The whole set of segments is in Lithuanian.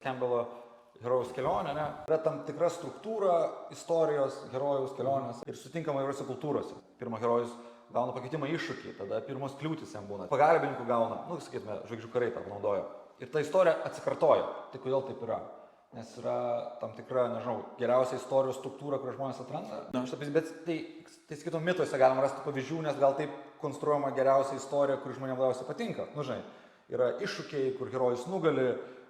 Campbello herojaus kelionė, ne? Yra tam tikra struktūra istorijos herojaus kelionės ir sutinkama įvairiose kultūrose. Pirma, herojus gauna pakeitimą iššūkį, tada pirmos kliūtis jam būna. Pagalbininkų gauna, sakytume, žvaigždžių karai tą panaudojo. Ir ta istorija atsikartoja. Tai kodėl taip yra? Nes yra tam tikra, nežinau, geriausia istorijos struktūra, kurią žmonės atranda. Bet tai sakytum, mituose galima rasti pavyzdžių, nes gal taip konstruojama geriausia istorija, kuri žmonėms labiausiai patinka. Yra iššūkiai, kur herojus nugali,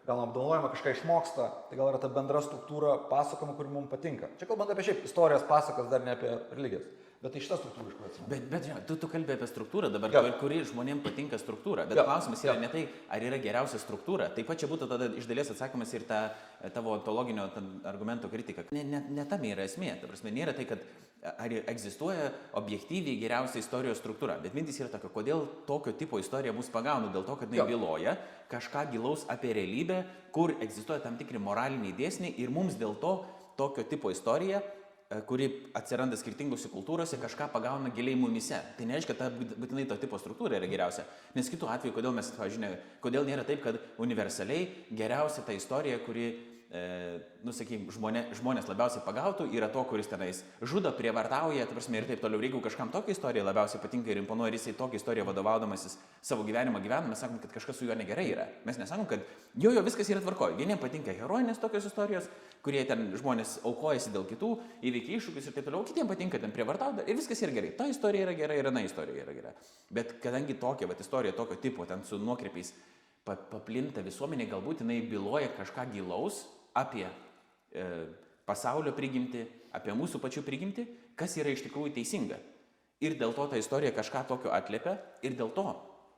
gal apdovanojama, kažką išmoksta, tai gal yra ta bendra struktūra pasakojama, kuri mums patinka. Čia kalbant apie šiaip istorijos pasakas, dar ne apie religijas. Bet tai šita struktūra iš kur atsiranda. Bet tu kalbė apie struktūrą dabar, kuri žmonėms patinka struktūra. Bet klausimas yra ne tai, ar yra geriausia struktūra. Taip pat čia būtų tada iš dalies atsakymas ir ta tavo ontologinio argumento kritika. Ne tam yra esmė. Ta prasme, nėra tai, kad ar egzistuoja objektyviai geriausia istorijos struktūra. Bet mintis yra tokia, kodėl tokio tipo istorija mus pagauna, dėl to, kad jinai byloja kažką gilaus apie realybę, kur egzistuoja tam tikri moraliniai dėsniai ir mums dėl to tokio tipo istorija, kuri atsiranda skirtingose kultūrose, kažką pagauna giliai mumise. Tai nereiškia, kad būtinai to tipo struktūra yra geriausia. Nes kitu atveju, kodėl mes, kodėl nėra taip, kad universaliai geriausia ta istorija, kuri, žmonės labiausiai pagautų, yra to, kuris tenais žudo, prievartauja, ta prasme, ir taip toliau. Jeigu kažkam tokia istorija labiausiai patinka ir imponuoja, ir jisai tokią istoriją vadovaudamasis savo gyvenimą gyvena, mes sakom, kad kažkas su juo negerai yra. Mes nesakom, kad jo viskas yra tvarkoje. Vieniems patinka herojinės tokios istorijos, kurie ten žmonės aukojasi dėl kitų, įveikia iššūkius ir taip toliau, kitiems patinka ten prievartauti ir viskas yra gerai. Ta istorija yra gera ir ana istorija yra gera. Bet kadangi tokia istorija tokio tipo, ten su nuokrypiais paplinta visuomenė, galbūt jinai byloja kažką gilaus apie pasaulio prigimtį, apie mūsų pačių prigimtį, kas yra iš tikrųjų teisinga. Ir dėl to ta istorija kažką tokio atliepia ir dėl to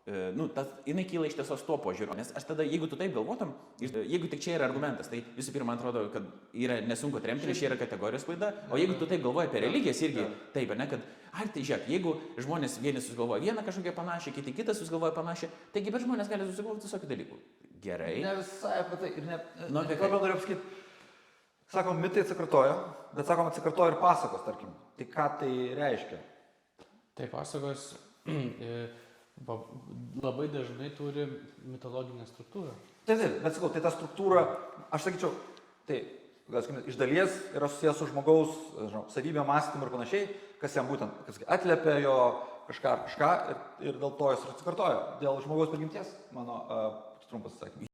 jinai kyla iš tiesos tuo požiūriu. Nes aš tada, jeigu tu taip galvotum, jeigu tik čia yra argumentas, tai visų pirma, man atrodo, kad yra nesunku atremti, nes čia yra kategorijos klaida, o jeigu tu taip galvoji apie religijas irgi, taip, ne, kad, tai žiūrėk, jeigu žmonės vieni susigalvoja vieną kažkokią panašią, kiti kitą susigalvoja panašią, taigi bet žmonės gali susigalvoti visokių dalykų. Gerai. Ne visai apie tai, ir kalbant noriu pasakyti, sakom, mitai atsikartoja, bet sakom, atsikartoja ir pasakos, tarkim. Tai ką tai reiškia? Tai pasakos labai dažnai turi mitologinę struktūrą. Taip, bet sakau, tai ta struktūra, aš sakyčiau, iš dalies yra susijęs su žmogaus savybė, mąstymu ir panašiai, kas jam būtent atliepia jo kažką ir dėl to jis atsikartoja. Dėl žmogaus prigimties, mano trumpas atsakymas.